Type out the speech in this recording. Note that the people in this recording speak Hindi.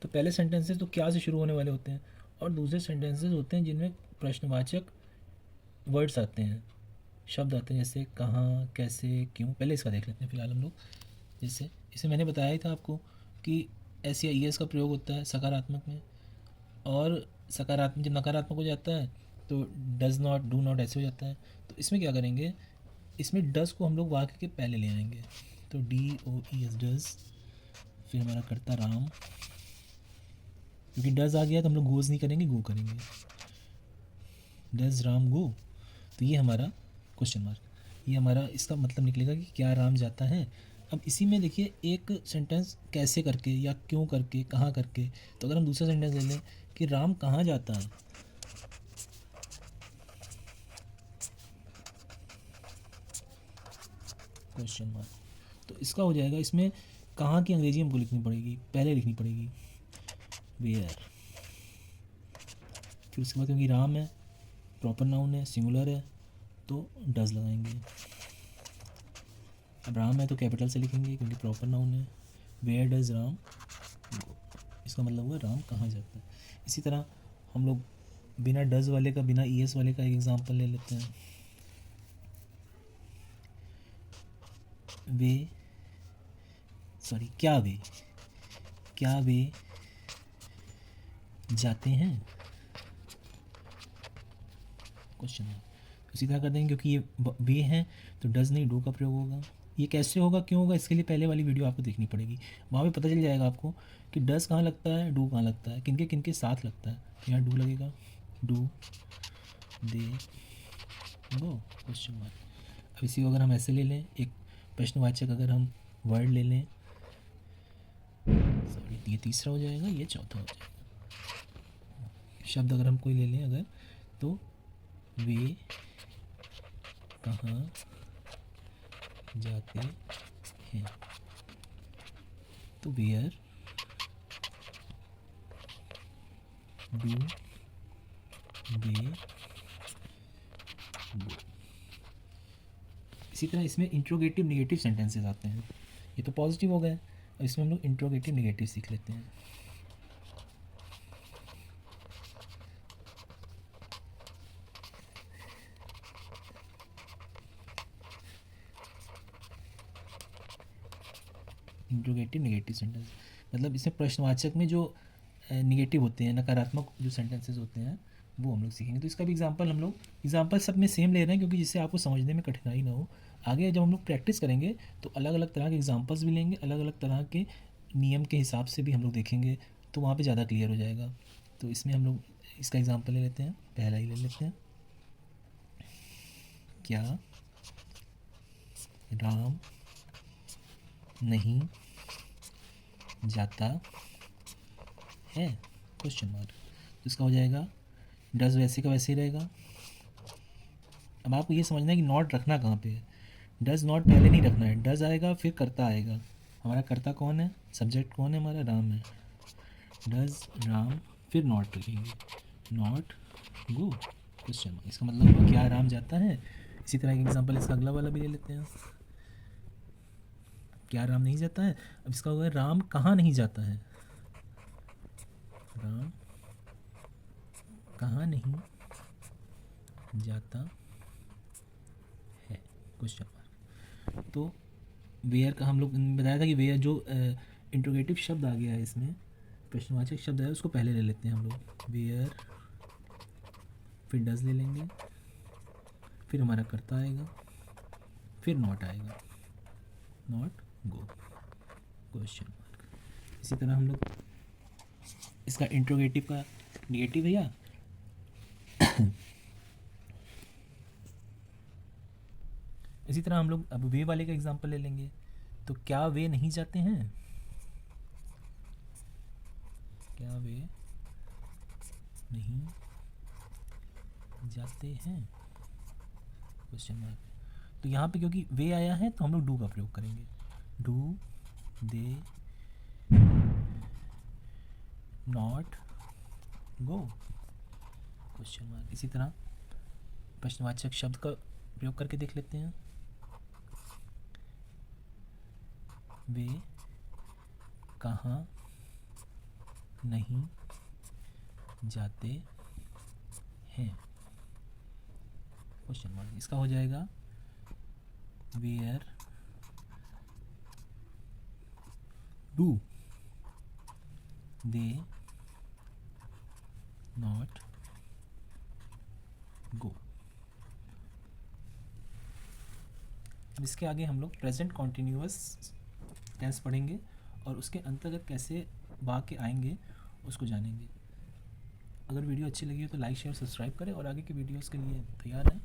तो पहले सेंटेंसेस तो क्या से शुरू होने वाले होते हैं, और दूसरे सेंटेंसेस होते हैं जिनमें प्रश्नवाचक वर्ड्स आते हैं, शब्द आते हैं, जैसे कहाँ, कैसे, क्यों। पहले इसका देख लेते हैं फिलहाल हम लोग। जैसे इसे मैंने बताया ही था आपको कि एस या ई एस का प्रयोग होता है सकारात्मक में, और सकारात्मक जब नकारात्मक हो जाता है तो डज नॉट, डू नॉट ऐसे हो जाता है। तो इसमें क्या करेंगे, इसमें डज को हम लोग वाक्य के पहले ले आएंगे। तो D O E S, does, फिर हमारा करता राम, क्योंकि डज आ गया तो हम लोग गोज नहीं करेंगे, गो करेंगे। डज राम गो, तो ये हमारा क्वेश्चन मार्क, ये हमारा इसका मतलब निकलेगा कि क्या राम जाता है। अब इसी में देखिए एक सेंटेंस कैसे करके या क्यों करके, कहाँ करके। तो अगर हम दूसरा सेंटेंस ले लें कि राम कहाँ जाता है, क्वेश्चन मार्क, तो इसका हो जाएगा, इसमें कहाँ की अंग्रेजी हमको लिखनी पड़ेगी, पहले लिखनी पड़ेगी वेयर। फिर उसके बाद क्योंकि राम है, प्रॉपर नाउन है, सिंगुलर है, तो डज लगाएंगे। अब राम है तो कैपिटल से लिखेंगे क्योंकि प्रॉपर नाउन है। वेयर डज राम गो, इसका मतलब हुआ राम कहाँ जाता है। इसी तरह हम लोग बिना डज वाले का, बिना ई एस वाले का एक एग्जांपल ले लेते हैं। वे, सॉरी, क्या वे जाते हैं, क्वेश्चन है। इसी तरह कर देंगे क्योंकि ये वे हैं तो डज नहीं, डू का प्रयोग होगा। ये कैसे होगा, क्यों होगा, इसके लिए पहले वाली वीडियो आपको देखनी पड़ेगी, वहाँ पे पता चल जाएगा आपको कि डज कहाँ लगता है, डू कहाँ लगता है, किनके किनके साथ लगता है। तो यहाँ डू लगेगा, do they go, question mark. अब इसी को अगर हम ऐसे ले लें, एक प्रश्नवाचक अगर हम वर्ड ले लें, सॉरी ये तीसरा हो जाएगा, ये चौथा हो जाएगा। शब्द अगर हम कोई ले लें अगर, तो वे कहाँ जाते हैं, तो वेयर, डू दे गो। इसी तरह इसमें इंट्रोगेटिव निगेटिव सेंटेंसेस आते हैं। ये तो पॉजिटिव हो गए, और इसमें हम लोग इंट्रोगेटिव निगेटिव सीख लेते हैं। इंट्रोगेटिव निगेटिव सेंटेंस मतलब इसमें प्रश्नवाचक में जो निगेटिव होते हैं, नकारात्मक जो सेंटेंसेस होते हैं, वो हम लोग सीखेंगे। तो इसका भी एग्जांपल हम लोग, एग्जांपल सब में सेम ले रहे हैं क्योंकि जिससे आपको समझने में कठिनाई ना हो। आगे जब हम लोग प्रैक्टिस करेंगे तो अलग अलग तरह के एग्जांपल्स भी लेंगे, अलग अलग तरह के नियम के हिसाब से भी हम लोग देखेंगे, तो वहाँ पे ज़्यादा क्लियर हो जाएगा। तो इसमें हम लोग इसका एग्जांपल ले लेते हैं, पहला ही ले लेते हैं। क्या राम नहीं जाता है, क्वेश्चन मार्क। तो इसका हो जाएगा डज वैसे का वैसे ही रहेगा। अब आपको ये समझना है कि नॉट रखना कहाँ पे है। डज नॉट पहले नहीं रखना है, डज आएगा फिर करता आएगा। हमारा करता कौन है, सब्जेक्ट कौन है, हमारा राम है। डज राम, फिर नॉट रखेंगे, नॉट गो, क्वेश्चन मार्क। इसका मतलब हुआ क्या राम जाता है। इसी तरह एक एग्जांपल इसका अगला वाला भी ले लेते हैं। क्या राम नहीं जाता है, अब इसका होगा राम कहाँ नहीं जाता है, राम कहाँ नहीं जाता है, क्वेश्चन मार्क। तो वेयर का हम लोग बताया था कि वेयर जो इंट्रोगेटिव शब्द आ गया है इसमें, प्रश्नवाचक शब्द है, उसको पहले ले लेते हैं हम लोग। वेयर, फिर डज ले लेंगे, फिर हमारा करता आएगा, फिर नॉट आएगा, नॉट गो, क्वेश्चन मार्क। इसी तरह हम लोग इसका इंट्रोगेटिव का निगेटिव है या इसी तरह हम लोग अब वे वाले का एग्जांपल ले लेंगे। तो क्या वे नहीं जाते हैं, क्या वे नहीं जाते हैं, क्वेश्चन मार्क। तो यहाँ पे क्योंकि वे आया है तो हम लोग डू का प्रयोग करेंगे, do they not go, question mark. इसी तरह प्रश्नवाचक शब्द का प्रयोग करके देख लेते हैं। वे कहाँ नहीं जाते हैं, क्वेश्चन मार्क। इसका हो जाएगा where do they not go. अब इसके आगे हम लोग प्रेजेंट कॉन्टिन्यूअस टेंस पढ़ेंगे और उसके अंतर्गत कैसे वाक्य आएंगे उसको जानेंगे। अगर वीडियो अच्छी लगी हो तो लाइक शेयर सब्सक्राइब करें और आगे की वीडियोस के लिए तैयार रहें।